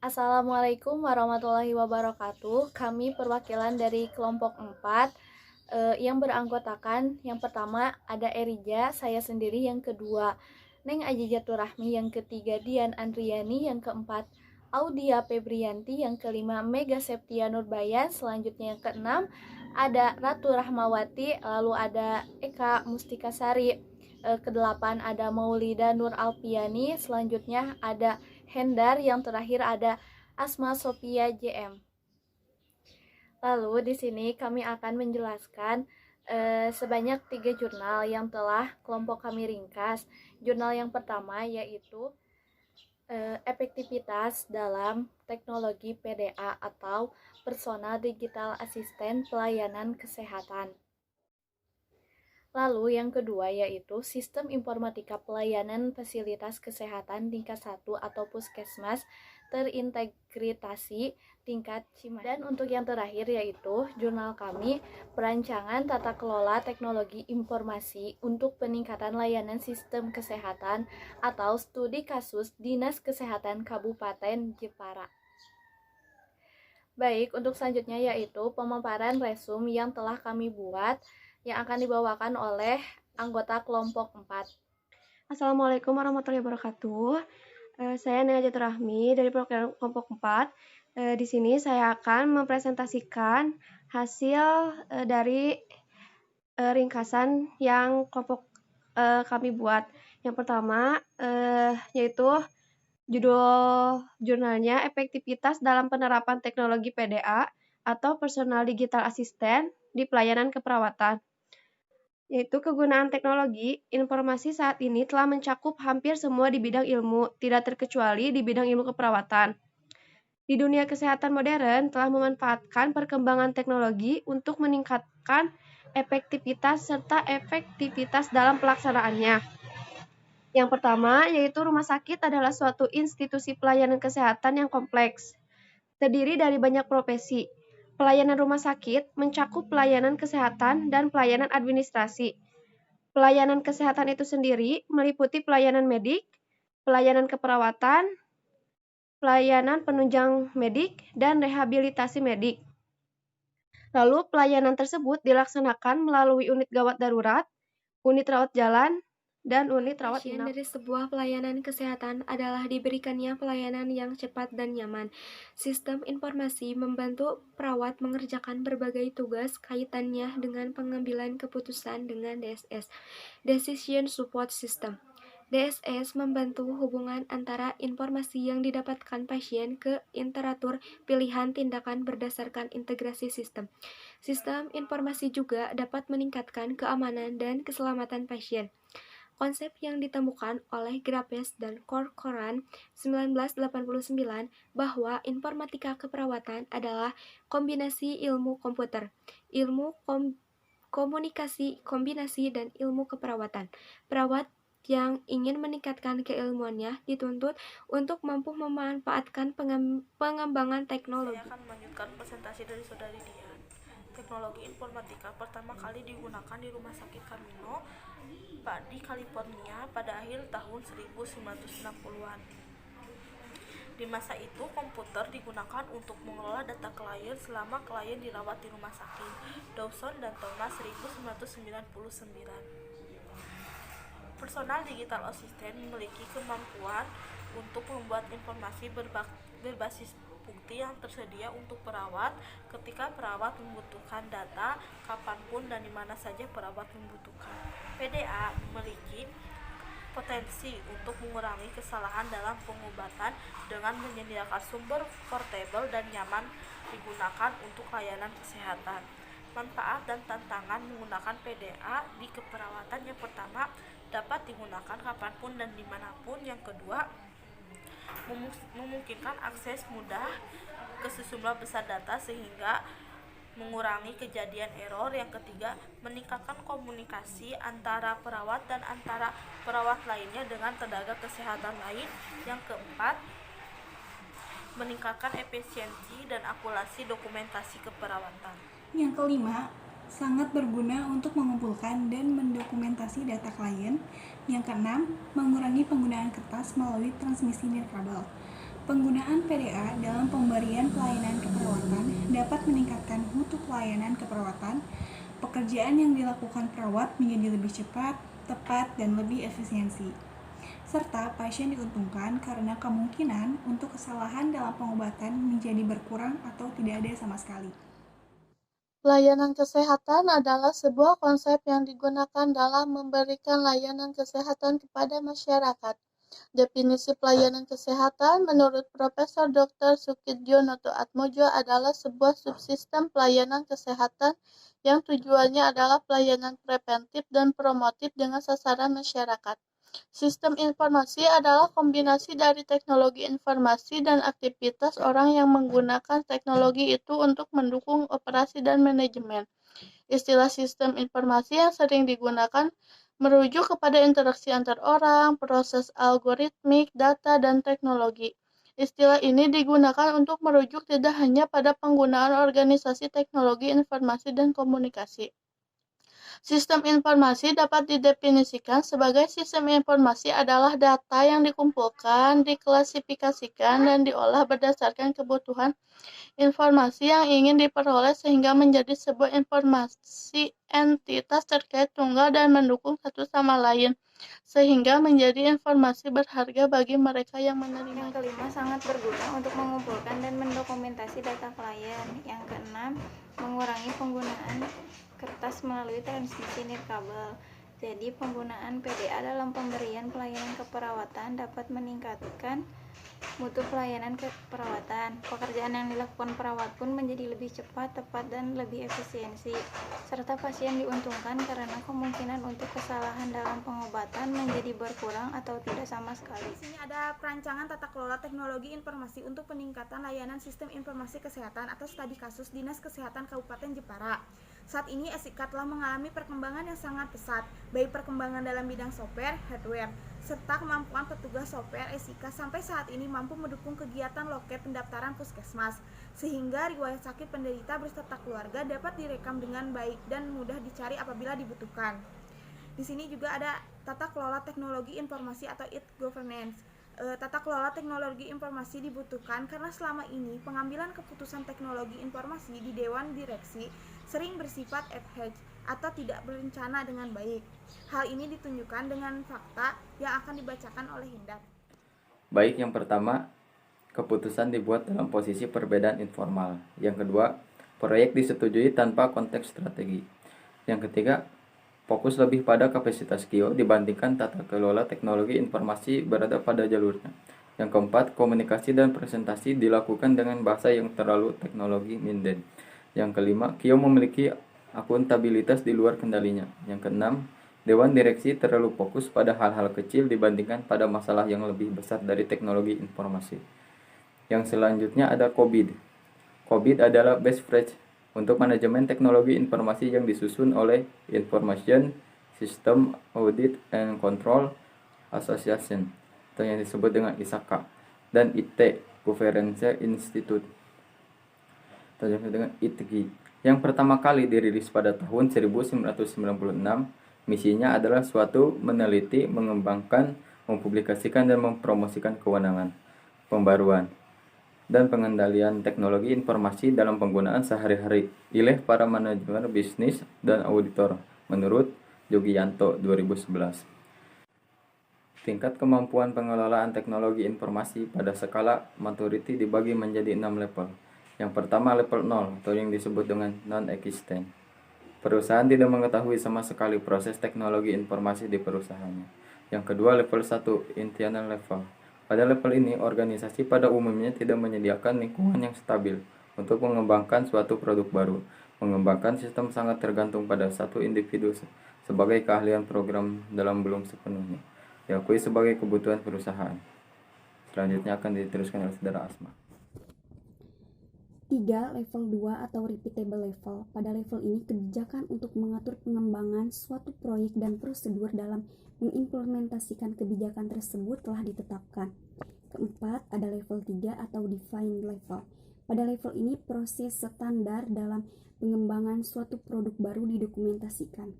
Assalamualaikum warahmatullahi wabarakatuh. Kami perwakilan dari kelompok 4 yang beranggotakan yang pertama ada Erija, saya sendiri, yang kedua Neng Aji Jaturahmi, yang ketiga Dian Andriani, yang keempat Audia Febrianti, yang kelima Mega Septia Nurbayan, selanjutnya yang keenam ada Ratu Rahmawati, lalu ada Eka Mustikasari, kedelapan ada Maulida Nur Alpiani, selanjutnya ada Hendar, yang terakhir ada Asma Sophia JM. Lalu di sini kami akan menjelaskan sebanyak 3 jurnal yang telah kelompok kami ringkas. Jurnal yang pertama yaitu efektivitas dalam teknologi PDA atau Personal Digital Assistant Pelayanan Kesehatan. Lalu yang kedua yaitu Sistem Informatika Pelayanan Fasilitas Kesehatan tingkat 1 atau Puskesmas terintegrasi tingkat Cimahi. Dan untuk yang terakhir yaitu jurnal kami Perancangan Tata Kelola Teknologi Informasi untuk Peningkatan Layanan Sistem Kesehatan atau Studi Kasus Dinas Kesehatan Kabupaten Jepara. Baik, untuk selanjutnya yaitu pemaparan resume yang telah kami buat yang akan dibawakan oleh anggota kelompok 4. Assalamualaikum warahmatullahi wabarakatuh. Saya Nea Jaturahmi dari program kelompok 4. Di sini saya akan mempresentasikan hasil dari ringkasan yang kelompok kami buat. Yang pertama yaitu judul jurnalnya Efektivitas dalam Penerapan Teknologi PDA atau Personal Digital Assistant di Pelayanan Keperawatan. Yaitu kegunaan teknologi informasi saat ini telah mencakup hampir semua di bidang ilmu, tidak terkecuali di bidang ilmu keperawatan. Di dunia kesehatan modern telah memanfaatkan perkembangan teknologi untuk meningkatkan efektivitas serta efektivitas dalam pelaksanaannya. Yang pertama, yaitu rumah sakit adalah suatu institusi pelayanan kesehatan yang kompleks, terdiri dari banyak profesi. Pelayanan rumah sakit mencakup pelayanan kesehatan dan pelayanan administrasi. Pelayanan kesehatan itu sendiri meliputi pelayanan medik, pelayanan keperawatan, pelayanan penunjang medik, dan rehabilitasi medik. Lalu pelayanan tersebut dilaksanakan melalui unit gawat darurat, unit rawat jalan, dan unit rawat inap. Dari sebuah pelayanan kesehatan adalah diberikannya pelayanan yang cepat dan nyaman. Sistem informasi membantu perawat mengerjakan berbagai tugas kaitannya dengan pengambilan keputusan dengan DSS, Decision Support System. DSS membantu hubungan antara informasi yang didapatkan pasien ke iteratur pilihan tindakan berdasarkan integrasi sistem. Sistem informasi juga dapat meningkatkan keamanan dan keselamatan pasien. Konsep yang ditemukan oleh Grapes dan Corcoran 1989 bahwa informatika keperawatan adalah kombinasi ilmu komputer, ilmu komunikasi, kombinasi, dan ilmu keperawatan. Perawat yang ingin meningkatkan keilmuannya dituntut untuk mampu memanfaatkan pengembangan teknologi. Saya akan melanjutkan presentasi dari Saudari Dian. Teknologi informatika pertama kali digunakan di Rumah Sakit Camino di California pada akhir tahun 1960-an. Di masa itu, komputer digunakan untuk mengelola data klien selama klien dirawat di rumah sakit. Dawson dan Thomas 1999. Personal Digital Assistant memiliki kemampuan untuk membuat informasi berbasis bukti yang tersedia untuk perawat ketika perawat membutuhkan data kapanpun dan di mana saja perawat membutuhkan. PDA memiliki potensi untuk mengurangi kesalahan dalam pengobatan dengan menyediakan sumber portable dan nyaman digunakan untuk layanan kesehatan. Manfaat dan tantangan menggunakan PDA di keperawatan: yang pertama, dapat digunakan kapanpun dan dimanapun. Yang kedua, memungkinkan akses mudah ke sejumlah besar data sehingga mengurangi kejadian error. Yang ketiga, meningkatkan komunikasi antara perawat dan antara perawat lainnya dengan tenaga kesehatan lain. Yang keempat, meningkatkan efisiensi dan akurasi dokumentasi keperawatan. Yang kelima, sangat berguna untuk mengumpulkan dan mendokumentasi data klien. Yang keenam, mengurangi penggunaan kertas melalui transmisi nirkabel. Penggunaan PDA dalam pemberian pelayanan keperawatan dapat meningkatkan mutu pelayanan keperawatan. Pekerjaan yang dilakukan perawat menjadi lebih cepat, tepat, dan lebih efisiensi. Serta pasien diuntungkan karena kemungkinan untuk kesalahan dalam pengobatan menjadi berkurang atau tidak ada sama sekali. Pelayanan kesehatan adalah sebuah konsep yang digunakan dalam memberikan layanan kesehatan kepada masyarakat. Definisi pelayanan kesehatan menurut Profesor Dr. Sukidjonoto Atmojo adalah sebuah subsistem pelayanan kesehatan yang tujuannya adalah pelayanan preventif dan promotif dengan sasaran masyarakat. Sistem informasi adalah kombinasi dari teknologi informasi dan aktivitas orang yang menggunakan teknologi itu untuk mendukung operasi dan manajemen. Istilah sistem informasi yang sering digunakan merujuk kepada interaksi antar orang, proses algoritmik, data, dan teknologi. Istilah ini digunakan untuk merujuk tidak hanya pada penggunaan organisasi teknologi informasi dan komunikasi. Sistem informasi dapat didefinisikan sebagai sistem informasi adalah data yang dikumpulkan, diklasifikasikan, dan diolah berdasarkan kebutuhan informasi yang ingin diperoleh sehingga menjadi sebuah informasi entitas terkait tunggal dan mendukung satu sama lain, sehingga menjadi informasi berharga bagi mereka yang menerima. Yang kelima, sangat berguna untuk mengumpulkan dan mendokumentasi data klien. Yang keenam, mengurangi penggunaan kertas melalui transmisi nirkabel. Jadi, penggunaan PDA dalam pemberian pelayanan keperawatan dapat meningkatkan mutu pelayanan keperawatan. Pekerjaan yang dilakukan perawat pun menjadi lebih cepat, tepat, dan lebih efisiensi. Serta pasien diuntungkan karena kemungkinan untuk kesalahan dalam pengobatan menjadi berkurang atau tidak sama sekali. Di sini ada perancangan tata kelola teknologi informasi untuk peningkatan layanan sistem informasi kesehatan atau studi kasus Dinas Kesehatan Kabupaten Jepara. Saat ini SIK telah mengalami perkembangan yang sangat pesat, baik perkembangan dalam bidang software, hardware, serta kemampuan petugas software SIK sampai saat ini mampu mendukung kegiatan loket pendaftaran puskesmas, sehingga riwayat sakit penderita beserta keluarga dapat direkam dengan baik dan mudah dicari apabila dibutuhkan. Di sini juga ada tata kelola teknologi informasi atau e-governance. Tata kelola teknologi informasi dibutuhkan karena selama ini pengambilan keputusan teknologi informasi di Dewan Direksi sering bersifat ad hoc atau tidak berencana dengan baik. Hal ini ditunjukkan dengan fakta yang akan dibacakan oleh Hindar. Baik, yang pertama, keputusan dibuat dalam posisi perbedaan informal. Yang kedua, proyek disetujui tanpa konteks strategi. Yang ketiga, fokus lebih pada kapasitas KIO dibandingkan tata kelola teknologi informasi berada pada jalurnya. Yang keempat, komunikasi dan presentasi dilakukan dengan bahasa yang terlalu teknologi minden. Yang kelima, KIO memiliki akuntabilitas di luar kendalinya. Yang keenam, Dewan Direksi terlalu fokus pada hal-hal kecil dibandingkan pada masalah yang lebih besar dari teknologi informasi. Yang selanjutnya ada COBID. COBID adalah best practice untuk manajemen teknologi informasi yang disusun oleh Information System Audit and Control Association atau yang disebut dengan ISACA, dan IT Governance Institute atau yang disebut dengan ITGI, yang pertama kali dirilis pada tahun 1996. Misinya adalah suatu meneliti, mengembangkan, mempublikasikan, dan mempromosikan kewenangan, pembaruan, dan pengendalian teknologi informasi dalam penggunaan sehari-hari oleh para manajemen bisnis dan auditor, menurut Yogianto 2011. Tingkat kemampuan pengelolaan teknologi informasi pada skala maturity dibagi menjadi 6 level. Yang pertama level 0 atau yang disebut dengan non-existent. Perusahaan tidak mengetahui sama sekali proses teknologi informasi di perusahaannya. Yang kedua level 1 internal level. Pada level ini, organisasi pada umumnya tidak menyediakan lingkungan yang stabil untuk mengembangkan suatu produk baru. Mengembangkan sistem sangat tergantung pada satu individu sebagai keahlian program dalam belum sepenuhnya diakui sebagai kebutuhan perusahaan. Selanjutnya akan diteruskan oleh Saudara Asma. 3. Level 2 atau repeatable level. Pada level ini, kebijakan untuk mengatur pengembangan suatu proyek dan prosedur dalam mengimplementasikan kebijakan tersebut telah ditetapkan. Keempat, ada level 3 atau defined level. Pada level ini, proses standar dalam pengembangan suatu produk baru didokumentasikan.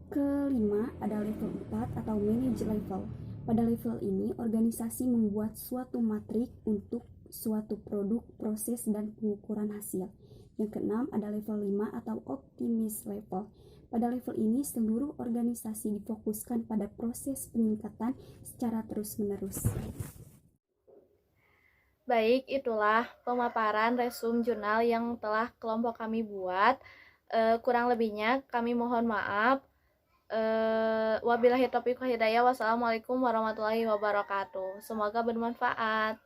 Kelima, ada level 4 atau manage level. Pada level ini, organisasi membuat suatu matrik untuk suatu produk, proses, dan pengukuran hasil. Yang keenam ada level 5 atau optimis level. Pada level ini, seluruh organisasi difokuskan pada proses peningkatan secara terus-menerus. Baik, itulah pemaparan resume jurnal yang telah kelompok kami buat. Kurang lebihnya kami mohon maaf. Wabillahi taufiq wal hidayah. Wassalamualaikum warahmatullahi wabarakatuh. Semoga bermanfaat.